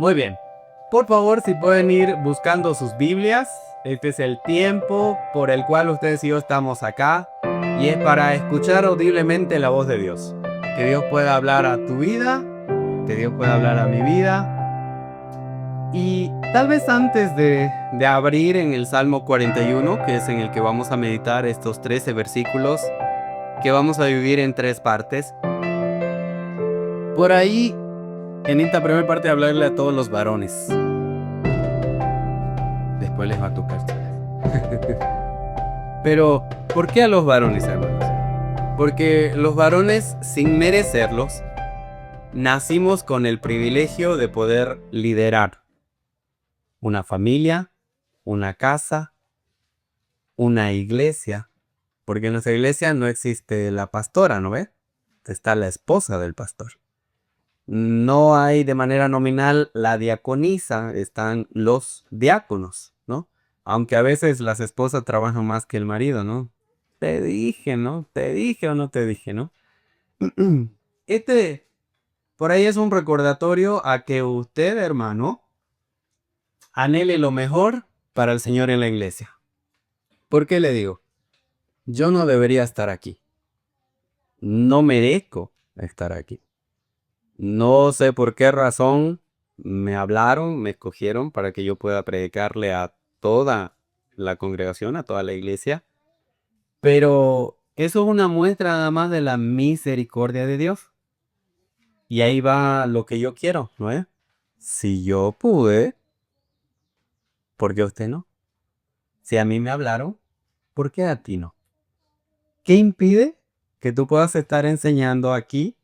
Muy bien. Por favor, si pueden ir buscando sus Biblias, este es el tiempo por el cual ustedes y yo estamos acá y es para escuchar audiblemente la voz de Dios. Que Dios pueda hablar a tu vida, que Dios pueda hablar a mi vida. Y tal vez antes de abrir en el Salmo 41, que es en el que vamos a meditar estos 13 versículos, que vamos a dividir en 3 partes. Por ahí, en esta primera parte, hablarle a todos los varones. Después les va a tocar. Pero, ¿por qué a los varones, hermanos? Porque los varones, sin merecerlos, nacimos con el privilegio de poder liderar una familia, una casa, una iglesia. Porque en nuestra iglesia no existe la pastora, ¿no ve? Está la esposa del pastor. No hay de manera nominal la diaconisa, están los diáconos, ¿no? Aunque a veces las esposas trabajan más que el marido, ¿no? Te dije, ¿no? Te dije o no te dije, ¿no? Por ahí es un recordatorio a que usted, hermano, anhele lo mejor para el Señor en la iglesia. ¿Por qué le digo? Yo no debería estar aquí. No merezco estar aquí. No sé por qué razón me hablaron, me escogieron para que yo pueda predicarle a toda la congregación, a toda la iglesia. Pero eso es una muestra nada más de la misericordia de Dios. Y ahí va lo que yo quiero, ¿no es? Si yo pude, ¿por qué usted no? Si a mí me hablaron, ¿por qué a ti no? ¿Qué impide que tú puedas estar enseñando aquí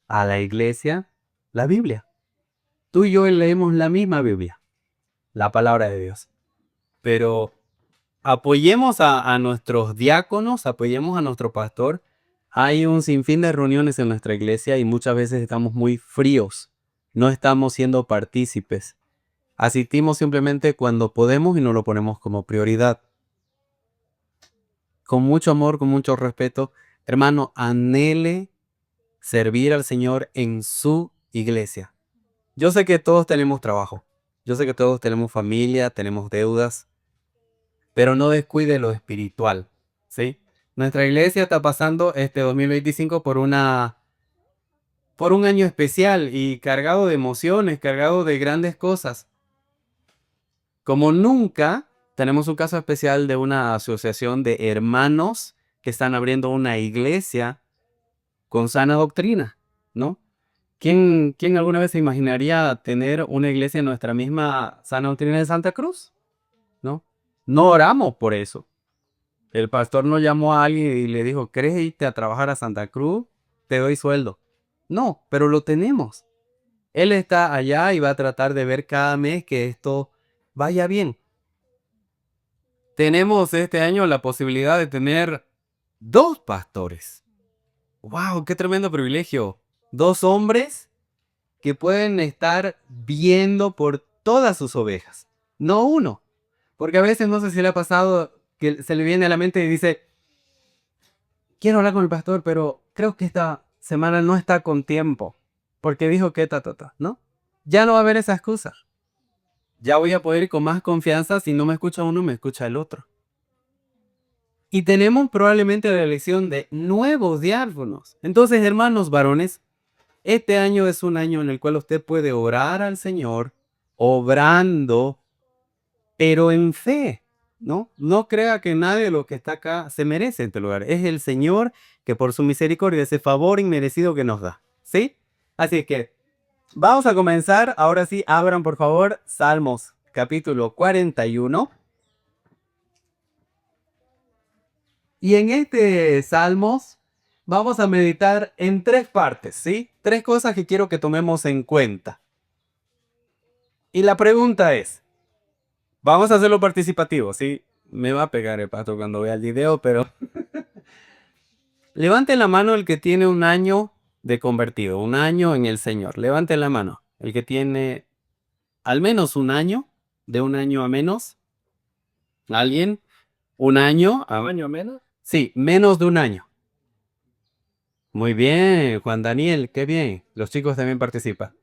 a la iglesia la Biblia? Tú y yo leemos la misma Biblia, la palabra de Dios. Pero apoyemos a nuestros diáconos, apoyemos a nuestro pastor. Hay un sinfín de reuniones en nuestra iglesia y muchas veces estamos muy fríos. No estamos siendo partícipes. Asistimos simplemente cuando podemos y nos lo ponemos como prioridad. Con mucho amor, con mucho respeto, hermano, anhele servir al Señor en su iglesia. Yo sé que todos tenemos trabajo. Yo sé que todos tenemos familia, tenemos deudas. Pero no descuide lo espiritual, ¿sí? Nuestra iglesia está pasando este 2025 por un año especial y cargado de emociones, cargado de grandes cosas. Como nunca, tenemos un caso especial de una asociación de hermanos que están abriendo una iglesia con sana doctrina, ¿no? ¿Quién alguna vez se imaginaría tener una iglesia en nuestra misma sana doctrina de Santa Cruz? ¿No? No oramos por eso. El pastor no llamó a alguien y le dijo, ¿querés irte a trabajar a Santa Cruz? Te doy sueldo. No, pero lo tenemos. Él está allá y va a tratar de ver cada mes que esto vaya bien. Tenemos este año la posibilidad de tener 2 pastores. ¡Wow! ¡Qué tremendo privilegio! 2 hombres que pueden estar viendo por todas sus ovejas. No uno. Porque a veces no sé si le ha pasado que se le viene a la mente y dice, quiero hablar con el pastor, pero creo que esta semana no está con tiempo. Porque dijo que ¿no? Ya no va a haber esa excusa. Ya voy a poder ir con más confianza. Si no me escucha uno, me escucha el otro. Y tenemos probablemente la elección de nuevos diáconos. Entonces, hermanos varones, este año es un año en el cual usted puede orar al Señor, obrando, pero en fe. ¿No? No crea que nadie de los que está acá se merece este lugar. Es el Señor que por su misericordia, ese favor inmerecido que nos da. ¿Sí? Así que vamos a comenzar. Ahora sí, abran por favor Salmos capítulo 41. Y en este Salmos vamos a meditar en 3 partes, ¿sí? 3 cosas que quiero que tomemos en cuenta. Y la pregunta es, vamos a hacerlo participativo, ¿sí? Me va a pegar el pato cuando vea el video, pero levanten la mano el que tiene un año de convertido, un año en el Señor. Levanten la mano. El que tiene al menos un año, de un año a menos. ¿Alguien? ¿Un año? ¿Un año menos? Sí, menos de un año. Muy bien, Juan Daniel, qué bien. Los chicos también participan.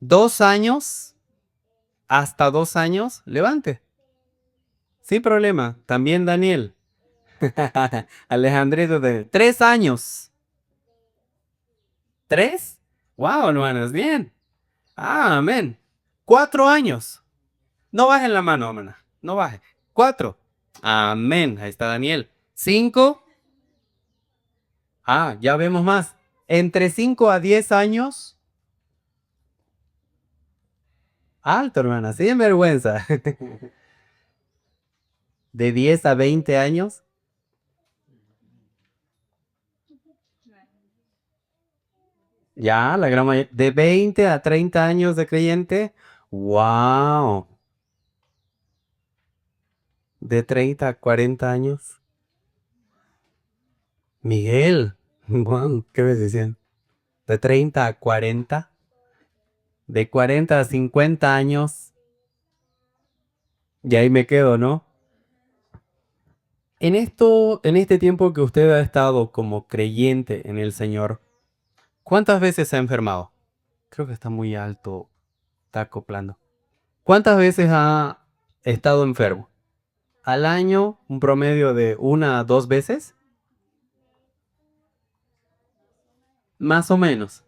2 años hasta 2 años, levante. Sin problema. También Daniel. Alejandrito de 3 años. ¿3? Wow, hermanos, bien. Ah, amén. 4 años. No bajen la mano, hermana. No baje. 4. Amén. Ahí está Daniel. 5. Ah, ya vemos más. Entre 5 a 10 años. Alto, hermana. Sin vergüenza. De 10 a 20 años. Ya, la gran mayoría. De 20 a 30 años de creyente. Wow. De 30 a 40 años. Miguel. Wow, qué bendición. De 30 a 40. De 40 a 50 años. Y ahí me quedo, ¿no? En este tiempo que usted ha estado como creyente en el Señor, ¿cuántas veces se ha enfermado? Creo que está muy alto, está acoplando. ¿Cuántas veces ha estado enfermo? ¿Al año un promedio de 1 a 2 veces? Más o menos.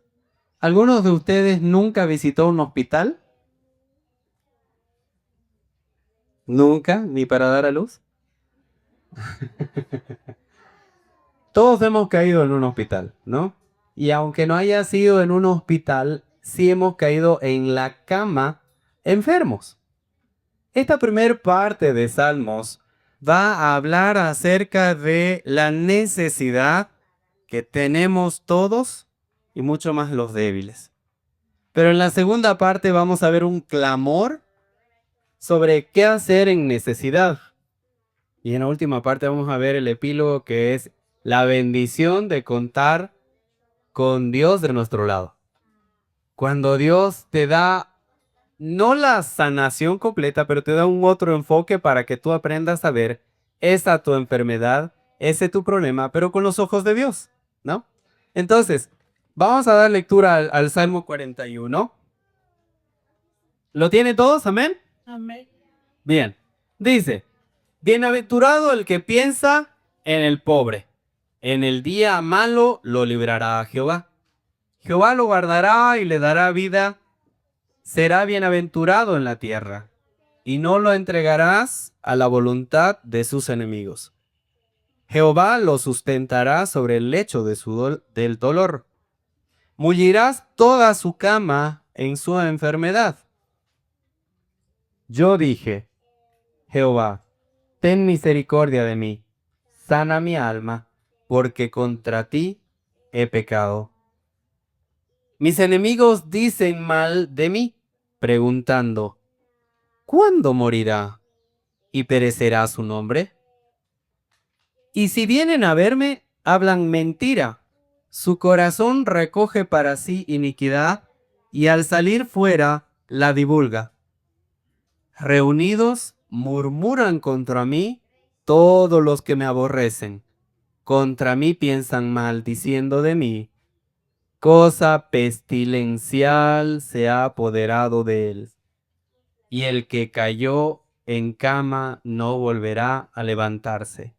¿Algunos de ustedes nunca visitó un hospital? ¿Nunca? ¿Ni para dar a luz? Todos hemos caído en un hospital, ¿no? Y aunque no haya sido en un hospital, sí hemos caído en la cama enfermos. Esta primera parte de Salmos va a hablar acerca de la necesidad que tenemos todos y mucho más los débiles. Pero en la segunda parte vamos a ver un clamor sobre qué hacer en necesidad. Y en la última parte vamos a ver el epílogo, que es la bendición de contar con Dios de nuestro lado. Cuando Dios te da no la sanación completa, pero te da un otro enfoque para que tú aprendas a ver esa tu enfermedad, ese tu problema, pero con los ojos de Dios, ¿no? Entonces, vamos a dar lectura al Salmo 41. ¿Lo tienen todos? ¿Amén? Amén. Bien. Dice: bienaventurado el que piensa en el pobre. En el día malo lo librará a Jehová. Jehová lo guardará y le dará vida. Será bienaventurado en la tierra, y no lo entregarás a la voluntad de sus enemigos. Jehová lo sustentará sobre el lecho de del dolor. Mullirás toda su cama en su enfermedad. Yo dije: Jehová, ten misericordia de mí, sana mi alma, porque contra ti he pecado. Mis enemigos dicen mal de mí, preguntando: ¿cuándo morirá y perecerá su nombre? Y si vienen a verme, hablan mentira. Su corazón recoge para sí iniquidad, y al salir fuera la divulga. Reunidos murmuran contra mí todos los que me aborrecen. Contra mí piensan mal, diciendo de mí: cosa pestilencial se ha apoderado de él. Y el que cayó en cama no volverá a levantarse.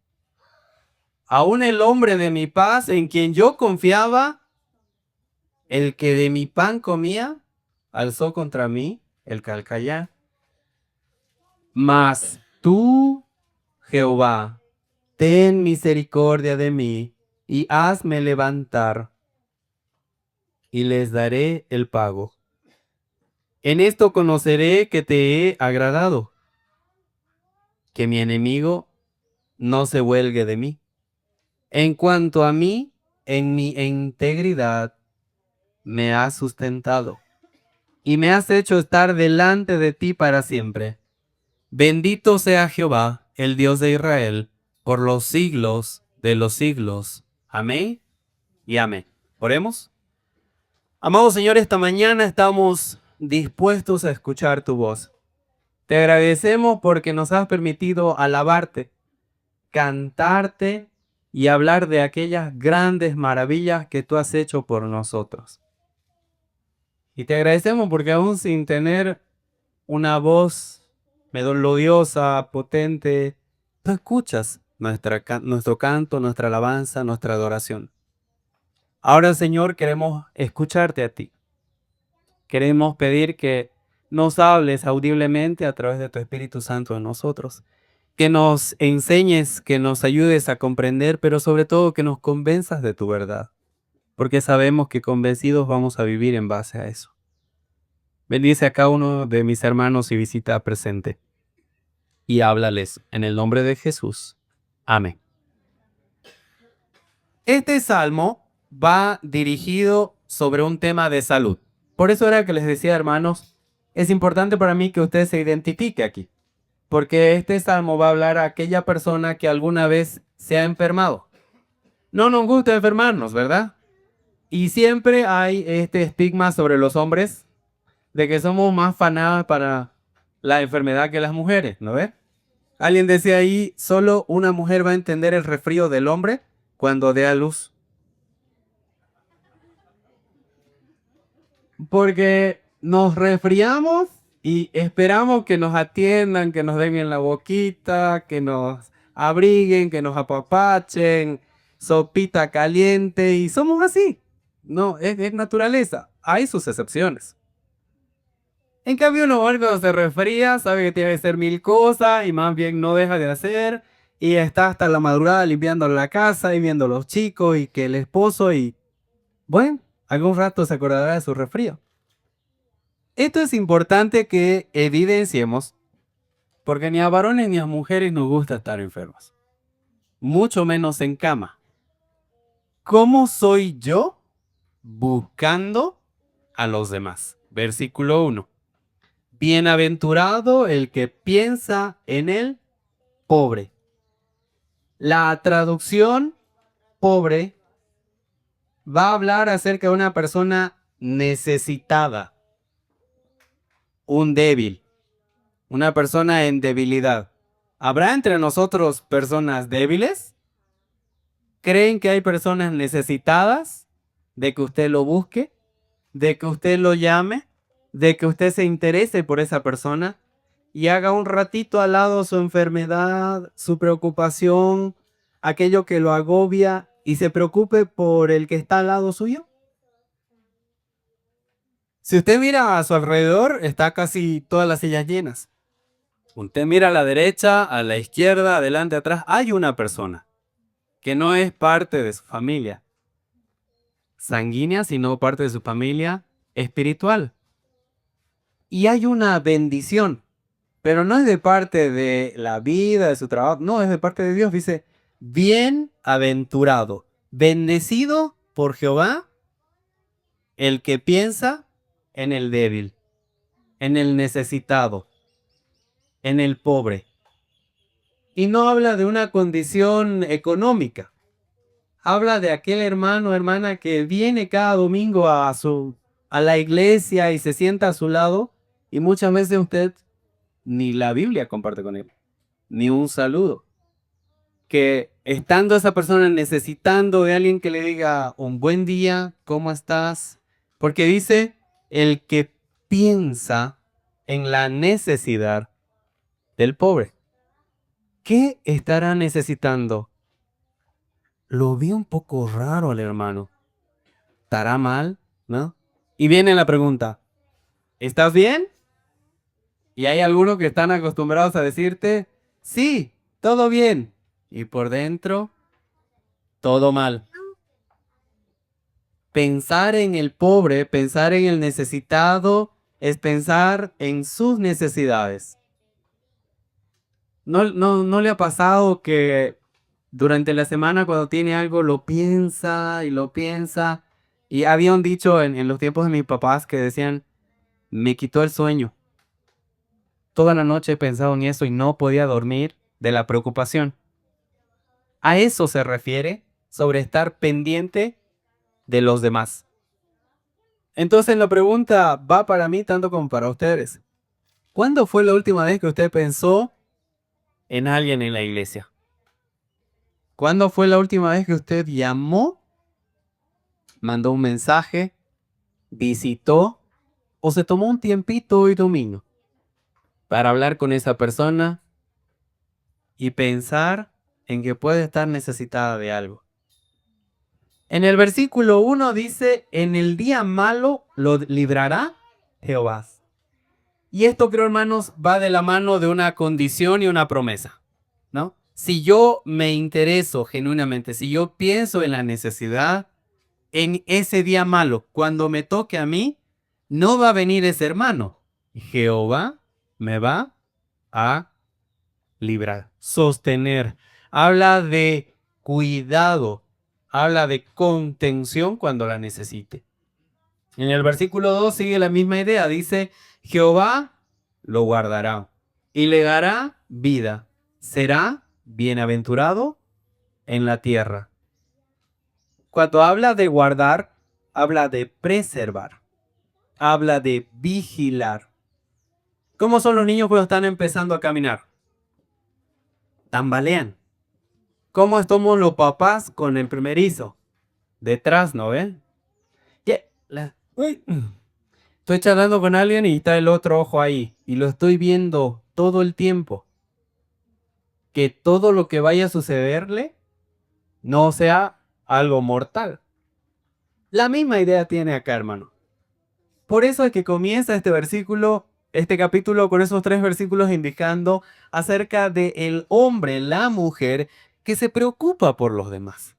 Aún el hombre de mi paz, en quien yo confiaba, el que de mi pan comía, alzó contra mí el calcayá. Mas tú, Jehová, ten misericordia de mí y hazme levantar, y les daré el pago. En esto conoceré que te he agradado, que mi enemigo no se huelgue de mí. En cuanto a mí, en mi integridad me has sustentado y me has hecho estar delante de ti para siempre. Bendito sea Jehová, el Dios de Israel, por los siglos de los siglos. Amén y amén. Oremos. Amado Señor, esta mañana estamos dispuestos a escuchar tu voz. Te agradecemos porque nos has permitido alabarte, cantarte y hablar de aquellas grandes maravillas que tú has hecho por nosotros. Y te agradecemos porque aún sin tener una voz melodiosa, potente, tú escuchas nuestro canto, nuestra alabanza, nuestra adoración. Ahora, Señor, queremos escucharte a ti. Queremos pedir que nos hables audiblemente a través de tu Espíritu Santo en nosotros. Que nos enseñes, que nos ayudes a comprender, pero sobre todo que nos convenzas de tu verdad. Porque sabemos que convencidos vamos a vivir en base a eso. Bendice a cada uno de mis hermanos y visita presente. Y háblales en el nombre de Jesús. Amén. Este salmo va dirigido sobre un tema de salud. Por eso era que les decía, hermanos, es importante para mí que usted se identifique aquí. Porque este salmo va a hablar a aquella persona que alguna vez se ha enfermado. No nos gusta enfermarnos, ¿verdad? Y siempre hay este estigma sobre los hombres de que somos más fanadas para la enfermedad que las mujeres, ¿no ves? Alguien decía ahí, solo una mujer va a entender el resfrío del hombre cuando dé a luz. Porque nos resfriamos y esperamos que nos atiendan, que nos den bien la boquita, que nos abriguen, que nos apapachen, sopita caliente, y somos así. No, es naturaleza. Hay sus excepciones. En cambio, uno cuando se resfría sabe que tiene que hacer mil cosas y más bien no deja de hacer y está hasta la madrugada limpiando la casa y viendo a los chicos y que el esposo y bueno, algún rato se acordará de su resfrío. Esto es importante que evidenciemos porque ni a varones ni a mujeres nos gusta estar enfermos, mucho menos en cama. ¿Cómo soy yo buscando a los demás? Versículo 1. Bienaventurado el que piensa en el pobre. La traducción pobre va a hablar acerca de una persona necesitada, un débil, una persona en debilidad. ¿Habrá entre nosotros personas débiles? ¿Creen que hay personas necesitadas de que usted lo busque, de que usted lo llame, de que usted se interese por esa persona y haga un ratito al lado su enfermedad, su preocupación, aquello que lo agobia y se preocupe por el que está al lado suyo? Si usted mira a su alrededor, está casi todas las sillas llenas. Usted mira a la derecha, a la izquierda, adelante, atrás, hay una persona que no es parte de su familia sanguínea, sino parte de su familia espiritual. Y hay una bendición, pero no es de parte de la vida, de su trabajo, no, es de parte de Dios. Dice, bienaventurado, bendecido por Jehová, el que piensa en el débil, en el necesitado, en el pobre. Y no habla de una condición económica. Habla de aquel hermano o hermana que viene cada domingo a la iglesia y se sienta a su lado y muchas veces usted ni la Biblia comparte con él, ni un saludo. Que estando esa persona necesitando de alguien que le diga un buen día, ¿cómo estás? Porque dice, el que piensa en la necesidad del pobre. ¿Qué estará necesitando? Lo vi un poco raro al hermano. ¿Estará mal? ¿No? Y viene la pregunta, ¿estás bien? Y hay algunos que están acostumbrados a decirte, sí, todo bien. Y por dentro, todo mal. Pensar en el pobre, pensar en el necesitado, es pensar en sus necesidades. ¿No le ha pasado que durante la semana cuando tiene algo lo piensa y lo piensa? Y había un dicho en los tiempos de mis papás que decían, me quitó el sueño. Toda la noche he pensado en eso y no podía dormir de la preocupación. A eso se refiere sobre estar pendiente de los demás. Entonces la pregunta va para mí tanto como para ustedes. ¿Cuándo fue la última vez que usted pensó en alguien en la iglesia? ¿Cuándo fue la última vez que usted llamó, mandó un mensaje, visitó o se tomó un tiempito hoy domingo? para hablar con esa persona y pensar en que puede estar necesitada de algo. En el versículo 1 dice, en el día malo lo librará Jehová. Y esto, creo, hermanos, va de la mano de una condición y una promesa, ¿no? Si yo me intereso genuinamente, si yo pienso en la necesidad, en ese día malo, cuando me toque a mí, no va a venir ese hermano. Jehová me va a librar, sostener. Habla de cuidado, habla de contención cuando la necesite. En el versículo 2 sigue la misma idea. Dice, Jehová lo guardará y le dará vida. Será bienaventurado en la tierra. Cuando habla de guardar, habla de preservar. Habla de vigilar. ¿Cómo son los niños cuando están empezando a caminar? Tambalean. ¿Cómo estamos los papás con el primerizo? Detrás, ¿no ven? Estoy charlando con alguien y está el otro ojo ahí. Y lo estoy viendo todo el tiempo. Que todo lo que vaya a sucederle no sea algo mortal. La misma idea tiene acá, hermano. Por eso es que comienza este versículo, este capítulo, con esos 3 versículos indicando acerca del hombre, la mujer, que se preocupa por los demás.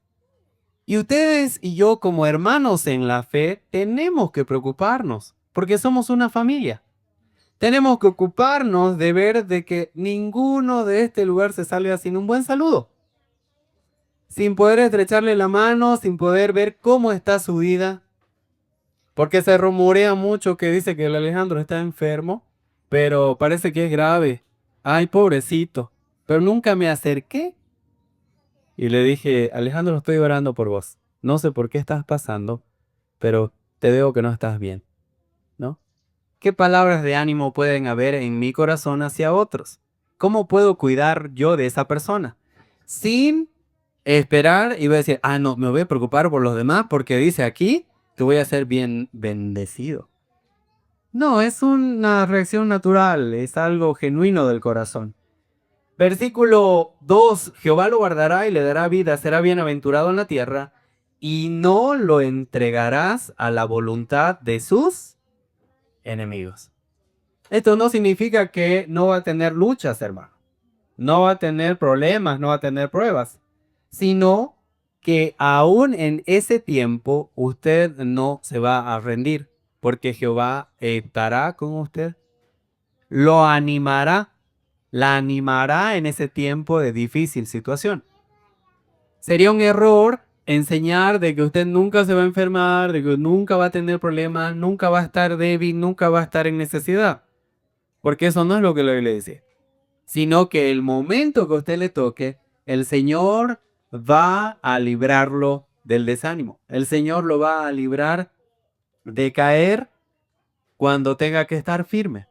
Y ustedes y yo, como hermanos en la fe, tenemos que preocuparnos, porque somos una familia. Tenemos que ocuparnos de ver de que ninguno de este lugar se salga sin un buen saludo. Sin poder estrecharle la mano, sin poder ver cómo está su vida. Porque se rumorea mucho que dice que el Alejandro está enfermo, pero parece que es grave. Ay, pobrecito. Pero nunca me acerqué. Y le dije, Alejandro, estoy orando por vos. No sé por qué estás pasando, pero te veo que no estás bien, ¿no? ¿Qué palabras de ánimo pueden haber en mi corazón hacia otros? ¿Cómo puedo cuidar yo de esa persona? Sin esperar y voy a decir, no, me voy a preocupar por los demás porque dice aquí que voy a ser bien bendecido. No, es una reacción natural, es algo genuino del corazón. Versículo 2, Jehová lo guardará y le dará vida, será bienaventurado en la tierra y no lo entregarás a la voluntad de sus enemigos. Esto no significa que no va a tener luchas, hermano. No va a tener problemas, no va a tener pruebas, sino que aún en ese tiempo usted no se va a rendir, porque Jehová estará con usted, lo animará, la animará en ese tiempo de difícil situación. Sería un error enseñar de que usted nunca se va a enfermar, de que nunca va a tener problemas, nunca va a estar débil, nunca va a estar en necesidad, porque eso no es lo que la Biblia dice. Sino que el momento que a usted le toque, el Señor va a librarlo del desánimo. El Señor lo va a librar de caer cuando tenga que estar firme.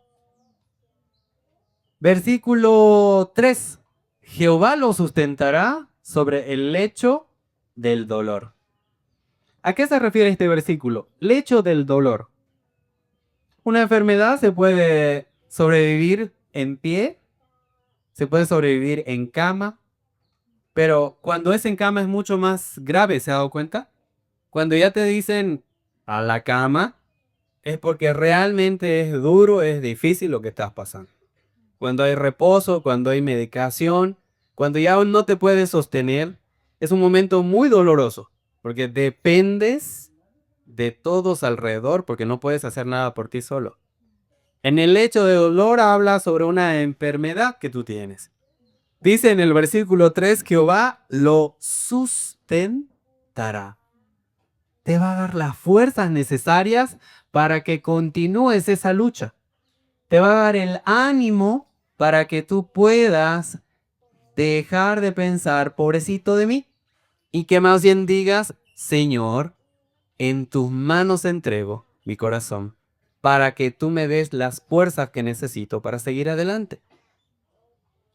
Versículo 3. Jehová lo sustentará sobre el lecho del dolor. ¿A qué se refiere este versículo? Lecho del dolor. Una enfermedad se puede sobrevivir en pie, se puede sobrevivir en cama, pero cuando es en cama es mucho más grave, ¿se ha dado cuenta? Cuando ya te dicen a la cama, es porque realmente es duro, es difícil lo que estás pasando. Cuando hay reposo, cuando hay medicación, cuando ya no te puedes sostener, es un momento muy doloroso, porque dependes de todos alrededor, porque no puedes hacer nada por ti solo. En el lecho de dolor habla sobre una enfermedad que tú tienes. Dice en el versículo 3, Jehová lo sustentará. Te va a dar las fuerzas necesarias para que continúes esa lucha. Te va a dar el ánimo para que tú puedas dejar de pensar, pobrecito de mí, y que más bien digas, Señor, en tus manos entrego mi corazón, para que tú me des las fuerzas que necesito para seguir adelante.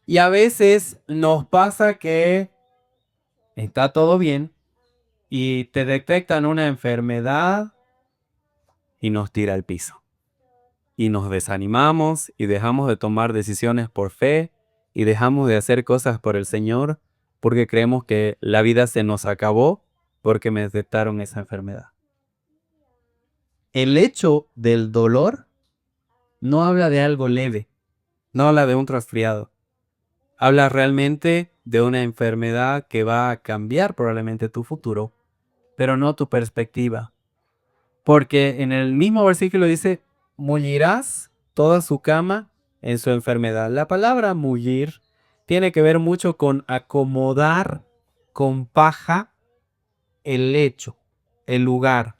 Y a veces nos pasa que está todo bien y te detectan una enfermedad y nos tira al piso. y nos desanimamos y dejamos de tomar decisiones por fe y dejamos de hacer cosas por el Señor porque creemos que la vida se nos acabó porque me detectaron esa enfermedad. El hecho del dolor no habla de algo leve, no habla de un resfriado. Habla realmente de una enfermedad que va a cambiar probablemente tu futuro, pero no tu perspectiva. Porque en el mismo versículo dice, mullirás toda su cama en su enfermedad. La palabra mullir tiene que ver mucho con acomodar con paja el lecho, el lugar,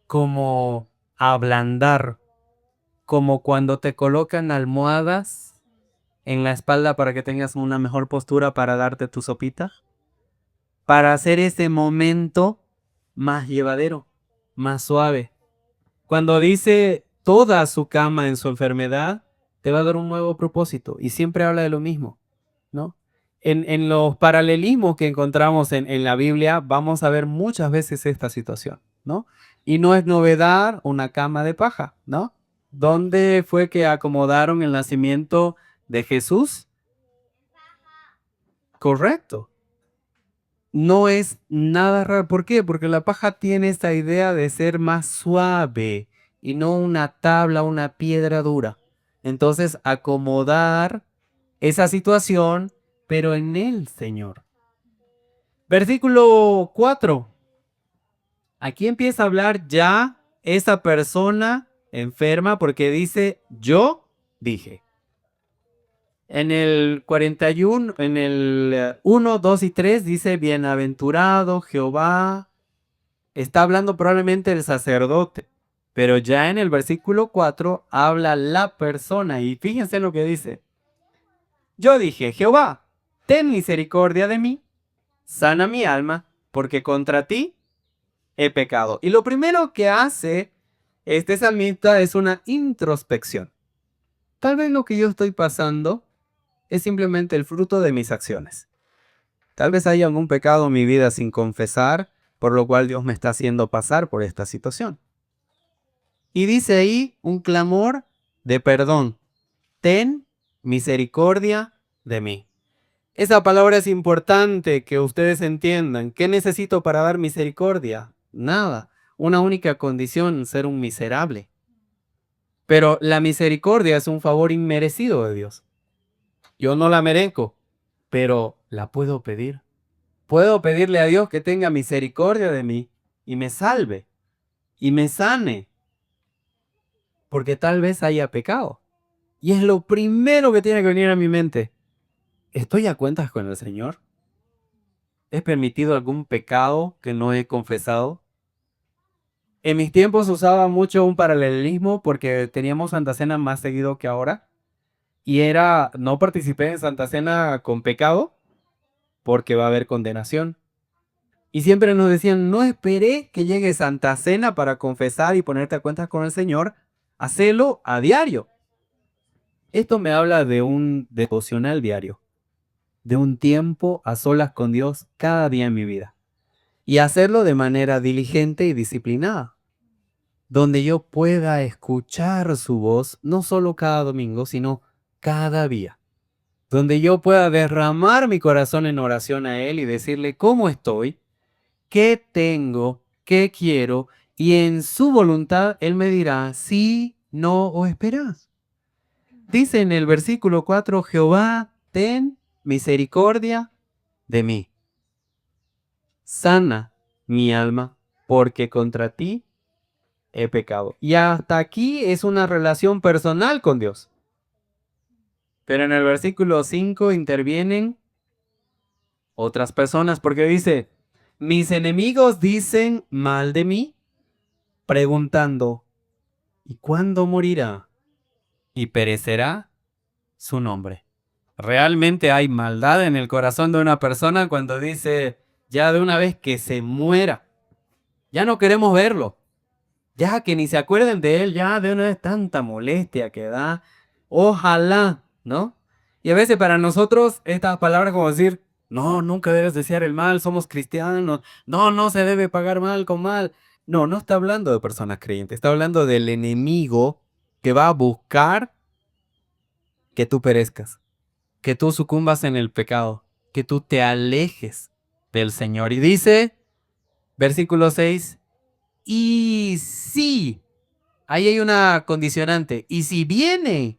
como ablandar, como cuando te colocan almohadas en la espalda para que tengas una mejor postura para darte tu sopita, para hacer ese momento más llevadero, más suave. Cuando dice toda su cama en su enfermedad, te va a dar un nuevo propósito y siempre habla de lo mismo, ¿no? En los paralelismos que encontramos en la Biblia, vamos a ver muchas veces esta situación, ¿no? Y no es novedad una cama de paja, ¿no? ¿Dónde fue que acomodaron el nacimiento de Jesús? Correcto. No es nada raro. ¿Por qué? Porque la paja tiene esta idea de ser más suave y no una tabla, una piedra dura. Entonces, acomodar esa situación, pero en el Señor. Versículo 4. Aquí empieza a hablar ya esa persona enferma porque dice, yo dije. En el 41, en el 1, 2 y 3 dice, bienaventurado Jehová. Está hablando probablemente el sacerdote, pero ya en el versículo 4 habla la persona y fíjense lo que dice. Yo dije, Jehová, ten misericordia de mí, sana mi alma, porque contra ti he pecado. Y lo primero que hace este salmista es una introspección. Tal vez lo que yo estoy pasando es simplemente el fruto de mis acciones. Tal vez haya algún pecado en mi vida sin confesar, por lo cual Dios me está haciendo pasar por esta situación. Y dice ahí un clamor de perdón. Ten misericordia de mí. Esa palabra es importante que ustedes entiendan. ¿Qué necesito para dar misericordia? Nada. Una única condición, ser un miserable. Pero la misericordia es un favor inmerecido de Dios. Yo no la merezco, pero la puedo pedir. Puedo pedirle a Dios que tenga misericordia de mí y me salve y me sane, porque tal vez haya pecado. Y es lo primero que tiene que venir a mi mente. ¿Estoy a cuentas con el Señor? ¿He permitido algún pecado que no he confesado? En mis tiempos usaba mucho un paralelismo porque teníamos Santa Cena más seguido que ahora. Y era, no participé en Santa Cena con pecado porque va a haber condenación. Y siempre nos decían, no esperé que llegue Santa Cena para confesar y ponerte a cuentas con el Señor. Hacelo a diario. Esto me habla de un devocional diario, de un tiempo a solas con Dios cada día en mi vida. Y hacerlo de manera diligente y disciplinada, donde yo pueda escuchar su voz, no solo cada domingo, sino cada día. Donde yo pueda derramar mi corazón en oración a Él y decirle cómo estoy, qué tengo, qué quiero, y en su voluntad Él me dirá sí, no o esperas. Dice en el versículo 4, Jehová, ten misericordia de mí. Sana mi alma, porque contra ti he pecado. Y hasta aquí es una relación personal con Dios. Pero en el versículo 5 intervienen otras personas, porque dice, mis enemigos dicen mal de mí, preguntando, ¿y cuándo morirá? ¿Y perecerá su nombre? Realmente hay maldad en el corazón de una persona cuando dice, ya de una vez que se muera, ya no queremos verlo, ya que ni se acuerden de él, ya de una vez tanta molestia que da, ojalá, ¿no? Y a veces para nosotros estas palabras como decir, no, nunca debes desear el mal, somos cristianos, no, no se debe pagar mal con mal. No, no está hablando de personas creyentes, está hablando del enemigo que va a buscar que tú perezcas, que tú sucumbas en el pecado, que tú te alejes del Señor. Y dice, versículo 6, y si, ahí hay una condicionante, y si viene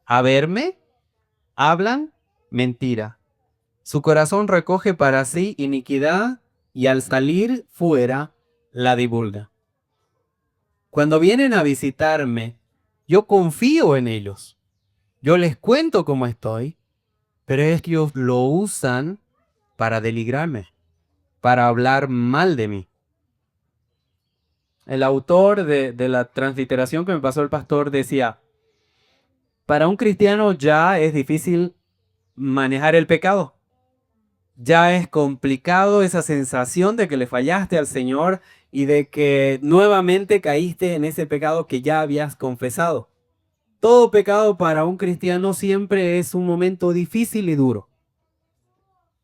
a verme, hablan mentira. Su corazón recoge para sí iniquidad y al salir fuera la divulga. Cuando vienen a visitarme, yo confío en ellos. Yo les cuento cómo estoy, pero ellos lo usan para denigrarme, para hablar mal de mí. El autor de la transliteración que me pasó el pastor decía, para un cristiano ya es difícil manejar el pecado. Ya es complicado esa sensación de que le fallaste al Señor y de que nuevamente caíste en ese pecado que ya habías confesado. Todo pecado para un cristiano siempre es un momento difícil y duro.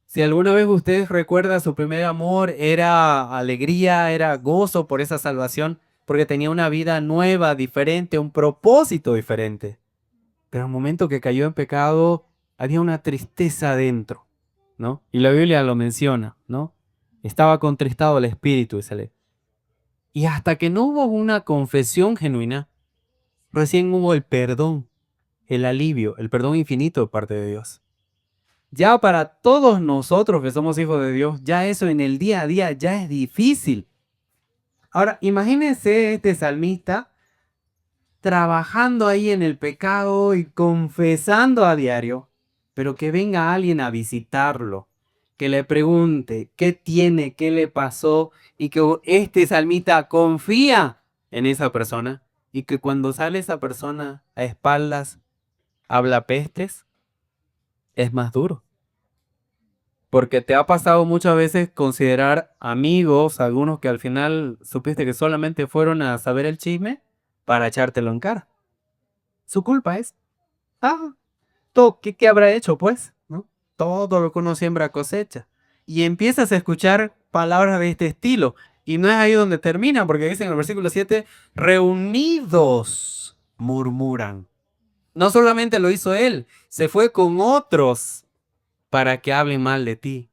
Si alguna vez usted recuerda su primer amor, era alegría, era gozo por esa salvación, porque tenía una vida nueva, diferente, un propósito diferente. Pero al momento que cayó en pecado, había una tristeza dentro, ¿no? Y la Biblia lo menciona, ¿no? Estaba contristado el espíritu, y hasta que no hubo una confesión genuina, recién hubo el perdón, el alivio, el perdón infinito de parte de Dios. Ya para todos nosotros que somos hijos de Dios, ya eso en el día a día ya es difícil. Ahora, imagínense este salmista trabajando ahí en el pecado y confesando a diario, pero que venga alguien a visitarlo, que le pregunte qué tiene, qué le pasó, y que este salmista confía en esa persona, y que cuando sale esa persona a espaldas habla pestes, es más duro. Porque te ha pasado muchas veces considerar amigos, algunos que al final supiste que solamente fueron a saber el chisme para echártelo en cara. Su culpa es, ¿qué habrá hecho pues? ¿No? Todo lo que uno siembra cosecha. Y empiezas a escuchar palabras de este estilo. Y no es ahí donde termina, porque dice en el versículo 7, reunidos murmuran. No solamente lo hizo él, se fue con otros para que hablen mal de ti.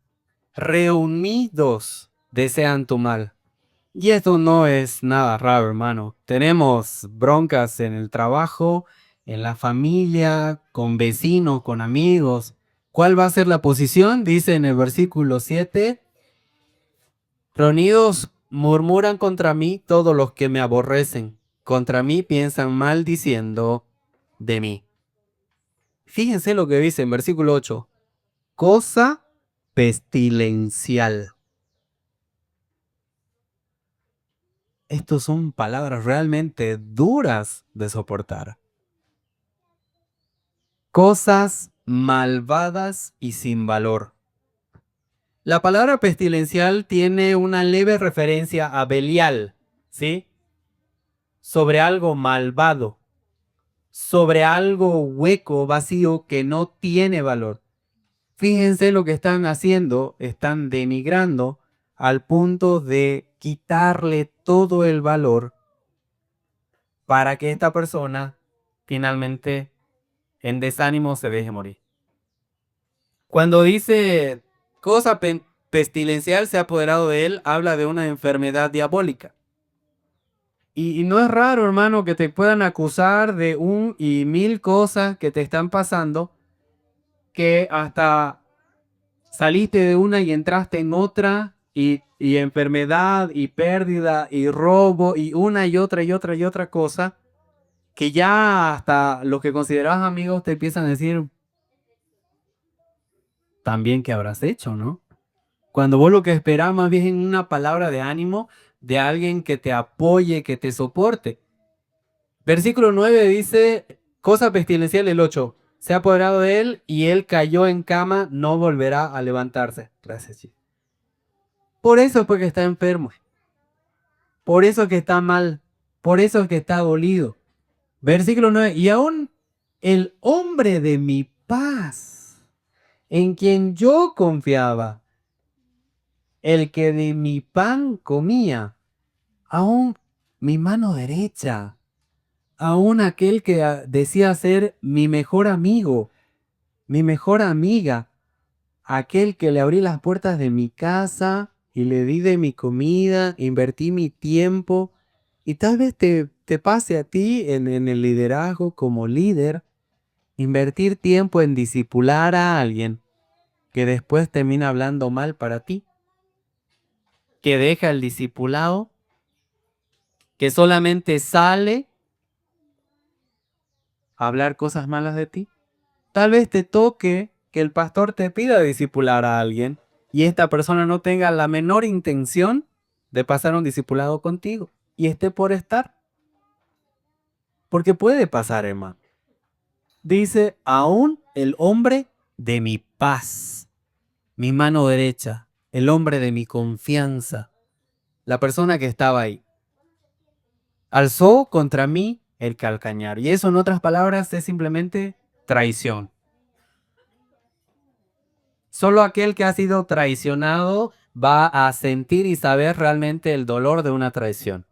Reunidos desean tu mal. Y esto no es nada raro, hermano. Tenemos broncas en el trabajo, en la familia, con vecinos, con amigos. ¿Cuál va a ser la posición? Dice en el versículo 7, reunidos murmuran contra mí todos los que me aborrecen. Contra mí piensan mal diciendo de mí. Fíjense lo que dice en versículo 8. Cosa pestilencial. Estas son palabras realmente duras de soportar. Cosas malvadas y sin valor. La palabra pestilencial tiene una leve referencia a Belial, ¿sí? Sobre algo malvado, sobre algo hueco, vacío, que no tiene valor. Fíjense lo que están haciendo, están denigrando al punto de quitarle todo el valor para que esta persona finalmente en desánimo se deje morir. Cuando dice cosa pestilencial se ha apoderado de él, habla de una enfermedad diabólica. Y no es raro, hermano, que te puedan acusar de un y mil cosas que te están pasando, que hasta saliste de una y entraste en otra, y enfermedad, y pérdida, y robo, y una y otra y otra y otra cosa, que ya hasta los que considerabas amigos te empiezan a decir, también qué habrás hecho, ¿no? Cuando vos lo que esperás más bien es una palabra de ánimo de alguien que te apoye, que te soporte. Versículo 9 dice, cosa pestilencial el 8. Se ha apoderado de él y él cayó en cama, no volverá a levantarse. Gracias, Chico. Por eso es porque está enfermo. Por eso es que está mal. Por eso es que está dolido. Versículo 9. Y aún el hombre de mi paz, en quien yo confiaba, el que de mi pan comía, aún mi mano derecha aún aquel que decía ser mi mejor amigo, mi mejor amiga, aquel que le abrí las puertas de mi casa y le di de mi comida, invertí mi tiempo, y tal vez te pase a ti en el liderazgo como líder, invertir tiempo en discipular a alguien que después termina hablando mal para ti, que deja el discipulado, que solamente sale a hablar cosas malas de ti. Tal vez te toque que el pastor te pida discipular a alguien y esta persona no tenga la menor intención de pasar un discipulado contigo y esté por estar. Porque puede pasar, hermano. Dice, aún el hombre de mi paz, mi mano derecha, el hombre de mi confianza, la persona que estaba ahí, alzó contra mí el calcañar. Y eso, en otras palabras, es simplemente traición. Solo aquel que ha sido traicionado va a sentir y saber realmente el dolor de una traición.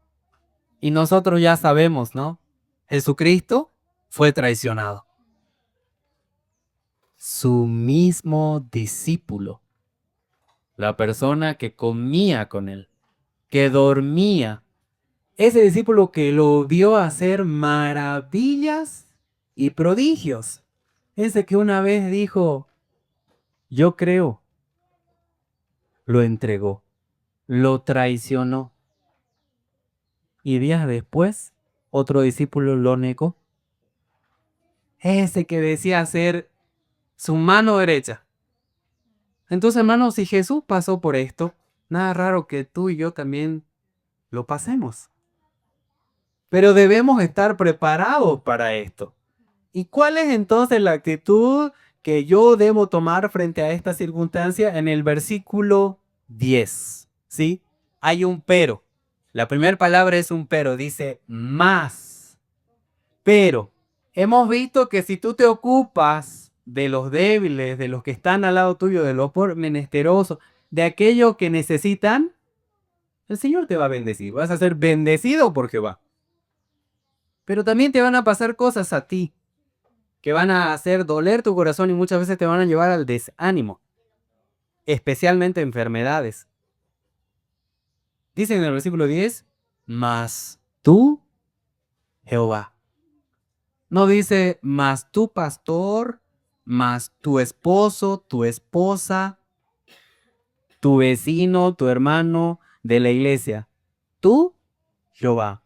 Y nosotros ya sabemos, ¿no? Jesucristo fue traicionado. Su mismo discípulo, la persona que comía con él, que dormía, ese discípulo que lo vio hacer maravillas y prodigios, ese que una vez dijo, yo creo, lo entregó, lo traicionó. Y días después, otro discípulo lo negó. Ese que decía ser su mano derecha. Entonces, hermanos, si Jesús pasó por esto, nada raro que tú y yo también lo pasemos. Pero debemos estar preparados para esto. ¿Y cuál es entonces la actitud que yo debo tomar frente a esta circunstancia? En el versículo 10, ¿sí? Hay un pero. La primera palabra es un pero. Dice más. Pero hemos visto que si tú te ocupas de los débiles, de los que están al lado tuyo, de los menesterosos, de aquellos que necesitan, el Señor te va a bendecir. Vas a ser bendecido por Jehová. Pero también te van a pasar cosas a ti que van a hacer doler tu corazón y muchas veces te van a llevar al desánimo, especialmente enfermedades. Dice en el versículo 10, mas tú, Jehová. No dice, mas tu pastor, mas tu esposo, tu esposa, tu vecino, tu hermano de la iglesia. Tú, Jehová.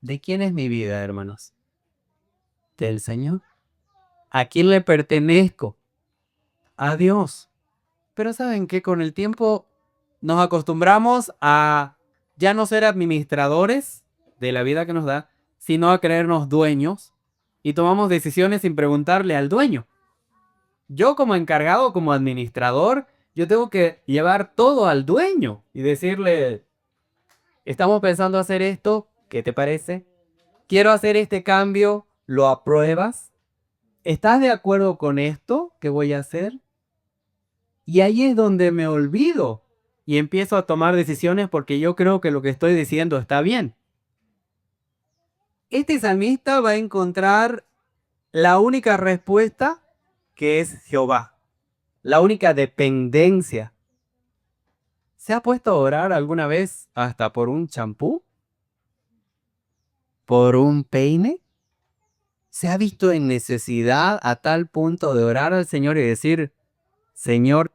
¿De quién es mi vida, hermanos? Del Señor. ¿A quién le pertenezco? A Dios. Pero ¿saben qué? Con el tiempo nos acostumbramos a ya no ser administradores de la vida que nos da, sino a creernos dueños y tomamos decisiones sin preguntarle al dueño. Yo como encargado, como administrador, yo tengo que llevar todo al dueño y decirle, estamos pensando hacer esto, ¿qué te parece? Quiero hacer este cambio, ¿lo apruebas? ¿Estás de acuerdo con esto que voy a hacer? Y ahí es donde me olvido y empiezo a tomar decisiones porque yo creo que lo que estoy diciendo está bien. Este salmista va a encontrar la única respuesta que es Jehová. La única dependencia. ¿Se ha puesto a orar alguna vez hasta por un champú? ¿Por un peine? ¿Se ha visto en necesidad a tal punto de orar al Señor y decir, Señor,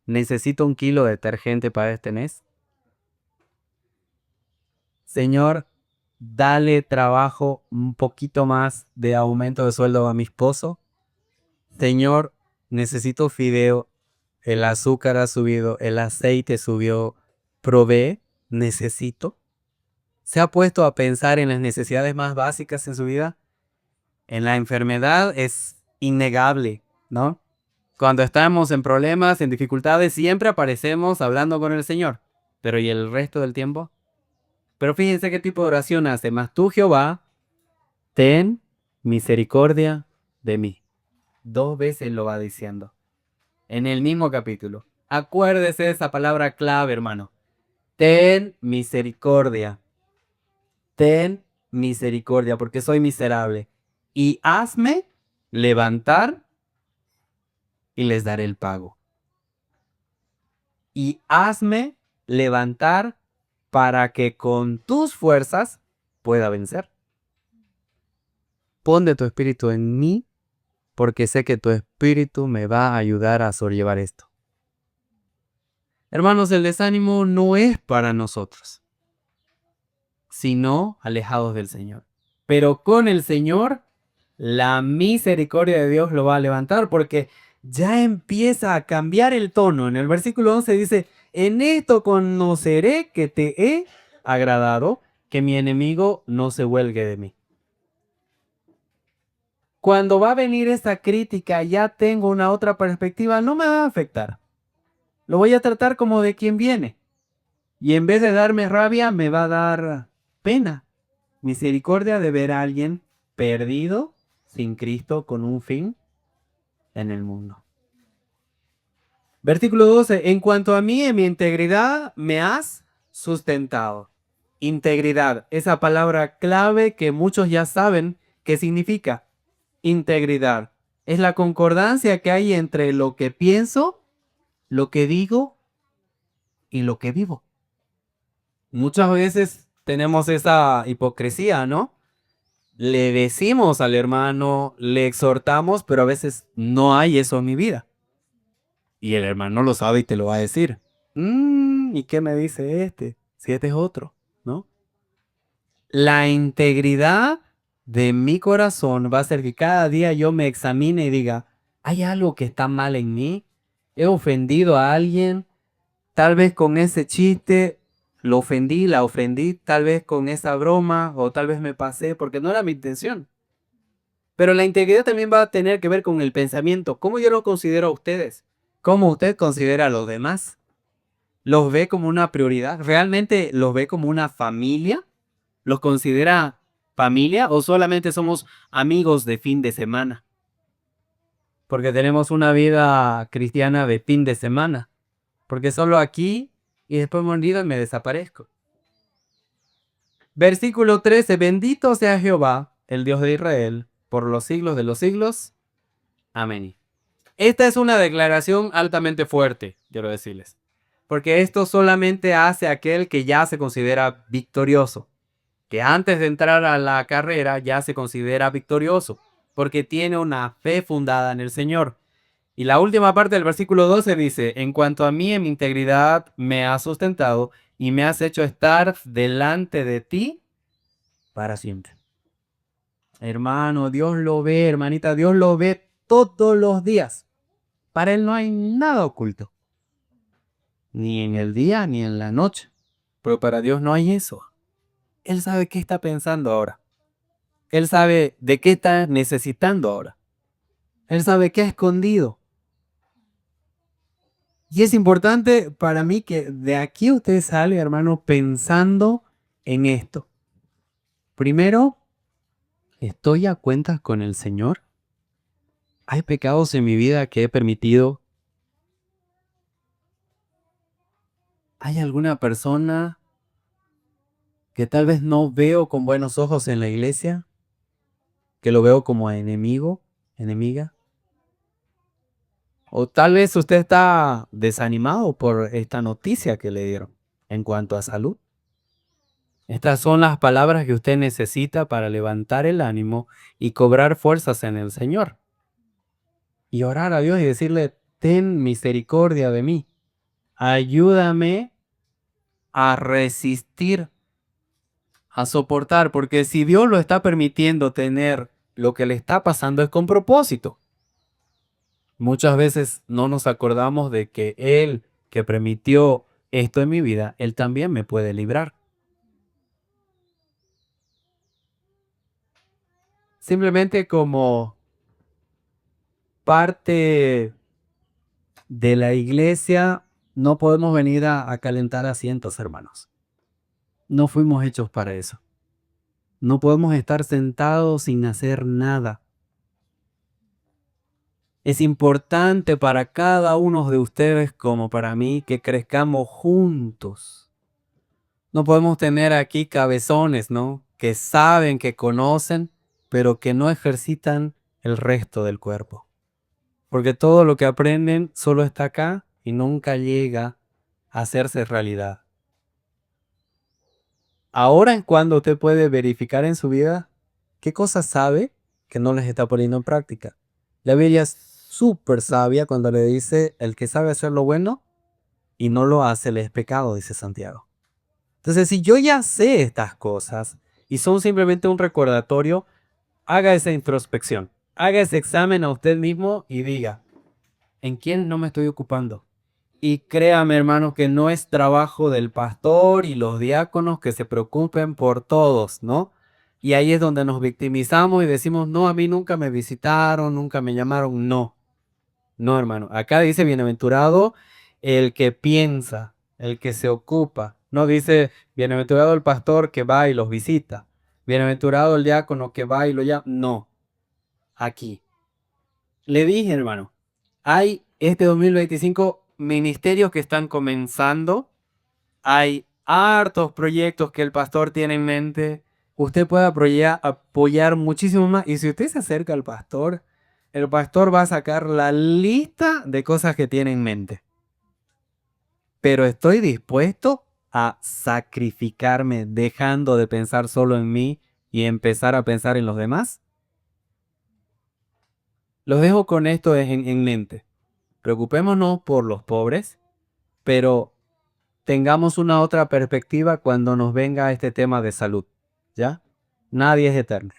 necesito 1 kilo de detergente para este mes? Señor, dale trabajo, un poquito más de aumento de sueldo a mi esposo. Señor, necesito fideo, el azúcar ha subido, el aceite subió, provee, necesito. ¿Se ha puesto a pensar en las necesidades más básicas en su vida? En la enfermedad es innegable, ¿no? Cuando estamos en problemas, en dificultades, siempre aparecemos hablando con el Señor. Pero ¿y el resto del tiempo? Pero fíjense qué tipo de oración hace. Mas tú, Jehová, ten misericordia de mí. 2 veces lo va diciendo. En el mismo capítulo. Acuérdese de esa palabra clave, hermano. Ten misericordia. Ten misericordia, porque soy miserable, y hazme levantar y les daré el pago. Y hazme levantar para que con tus fuerzas pueda vencer. Pon de tu espíritu en mí, porque sé que tu espíritu me va a ayudar a sobrellevar esto. Hermanos, el desánimo no es para nosotros, sino alejados del Señor. Pero con el Señor, la misericordia de Dios lo va a levantar, porque ya empieza a cambiar el tono. En el versículo 11 dice, en esto conoceré que te he agradado, que mi enemigo no se huelgue de mí. Cuando va a venir esta crítica, ya tengo una otra perspectiva, no me va a afectar. Lo voy a tratar como de quien viene. Y en vez de darme rabia, me va a dar pena, misericordia de ver a alguien perdido, sin Cristo, con un fin en el mundo. Versículo 12. En cuanto a mí, en mi integridad, me has sustentado. Integridad, esa palabra clave que muchos ya saben qué significa. Integridad es la concordancia que hay entre lo que pienso, lo que digo y lo que vivo. Muchas veces tenemos esa hipocresía, ¿no? Le decimos al hermano, le exhortamos, pero a veces no hay eso en mi vida. Y el hermano lo sabe y te lo va a decir. ¿Y qué me dice este? Si este es otro, ¿no? La integridad de mi corazón va a hacer que cada día yo me examine y diga, ¿hay algo que está mal en mí? ¿He ofendido a alguien? Tal vez con ese chiste lo ofendí, la ofendí, tal vez con esa broma o tal vez me pasé porque no era mi intención. Pero la integridad también va a tener que ver con el pensamiento. ¿Cómo yo lo considero a ustedes? ¿Cómo usted considera a los demás? ¿Los ve como una prioridad? ¿Realmente los ve como una familia? ¿Los considera familia o solamente somos amigos de fin de semana? Porque tenemos una vida cristiana de fin de semana. Porque solo aquí y después me olvido y me desaparezco. Versículo 13. Bendito sea Jehová, el Dios de Israel, por los siglos de los siglos. Amén. Esta es una declaración altamente fuerte, quiero decirles. Porque esto solamente hace aquel que ya se considera victorioso. Que antes de entrar a la carrera ya se considera victorioso. Porque tiene una fe fundada en el Señor. Y la última parte del versículo 12 dice, en cuanto a mí en mi integridad me has sustentado y me has hecho estar delante de ti para siempre. Hermano, Dios lo ve, hermanita, Dios lo ve todos los días. Para Él no hay nada oculto. Ni en el día ni en la noche. Pero para Dios no hay eso. Él sabe qué está pensando ahora. Él sabe de qué está necesitando ahora. Él sabe qué ha escondido. Y es importante para mí que de aquí usted sale, hermano, pensando en esto. Primero, ¿estoy a cuentas con el Señor? ¿Hay pecados en mi vida que he permitido? ¿Hay alguna persona que tal vez no veo con buenos ojos en la iglesia? ¿Que lo veo como enemigo, enemiga? O tal vez usted está desanimado por esta noticia que le dieron en cuanto a salud. Estas son las palabras que usted necesita para levantar el ánimo y cobrar fuerzas en el Señor. Y orar a Dios y decirle, ten misericordia de mí. Ayúdame a resistir, a soportar, porque si Dios lo está permitiendo tener lo que le está pasando es con propósito. Muchas veces no nos acordamos de que Él que permitió esto en mi vida, Él también me puede librar. Simplemente como parte de la iglesia, no podemos venir a calentar asientos, hermanos. No fuimos hechos para eso. No podemos estar sentados sin hacer nada. Es importante para cada uno de ustedes como para mí que crezcamos juntos. No podemos tener aquí cabezones, ¿no? que saben, que conocen, pero que no ejercitan el resto del cuerpo. Porque todo lo que aprenden solo está acá y nunca llega a hacerse realidad. Ahora es cuando usted puede verificar en su vida qué cosas sabe que no les está poniendo en práctica. La Biblia es súper sabia cuando le dice, el que sabe hacer lo bueno y no lo hace, le es pecado, dice Santiago. Entonces, si yo ya sé estas cosas y son simplemente un recordatorio, haga esa introspección, haga ese examen a usted mismo y diga, ¿en quién no me estoy ocupando? Y créame, hermano, que no es trabajo del pastor y los diáconos que se preocupen por todos, ¿no? Y ahí es donde nos victimizamos y decimos, no, a mí nunca me visitaron, nunca me llamaron. No, no, hermano. Acá dice, bienaventurado el que piensa, el que se ocupa. No dice, bienaventurado el pastor que va y los visita. Bienaventurado el diácono que va y lo llama. No, aquí. Le dije, hermano, hay este 2025 ministerios que están comenzando. Hay hartos proyectos que el pastor tiene en mente. Usted puede apoyar muchísimo más. Y si usted se acerca al pastor, el pastor va a sacar la lista de cosas que tiene en mente. Pero estoy dispuesto a sacrificarme dejando de pensar solo en mí y empezar a pensar en los demás. Los dejo con esto en mente. Preocupémonos por los pobres, pero tengamos una otra perspectiva cuando nos venga este tema de salud, ¿ya? Nadie es eterno.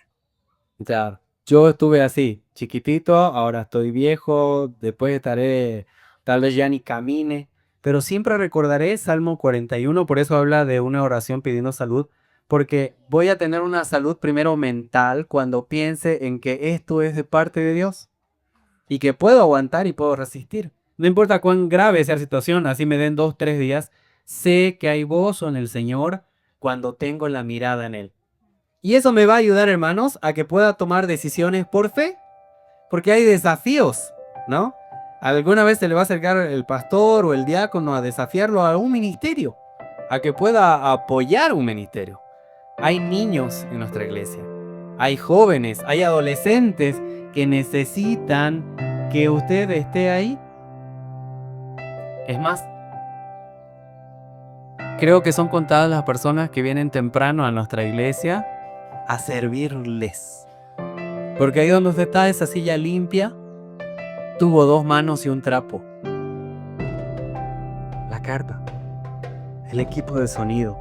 O sea, yo estuve así, chiquitito, ahora estoy viejo, después estaré, tal vez ya ni camine, pero siempre recordaré Salmo 41, por eso habla de una oración pidiendo salud, porque voy a tener una salud primero mental cuando piense en que esto es de parte de Dios y que puedo aguantar y puedo resistir. No importa cuán grave sea la situación, así me den 2, 3 días, sé que hay gozo en el Señor cuando tengo la mirada en Él. Y eso me va a ayudar, hermanos, a que pueda tomar decisiones por fe, porque hay desafíos, ¿no? Alguna vez se le va a acercar el pastor o el diácono a desafiarlo a un ministerio, a que pueda apoyar un ministerio. Hay niños en nuestra iglesia, hay jóvenes, hay adolescentes que necesitan que usted esté ahí. Es más, creo que son contadas las personas que vienen temprano a nuestra iglesia a servirles. Porque ahí donde usted está, esa silla limpia, tuvo 2 manos y un trapo. La carta, el equipo de sonido.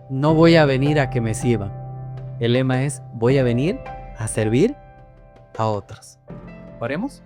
No voy a venir a que me sirvan. El lema es, voy a venir a servir a otros. ¿Oremos?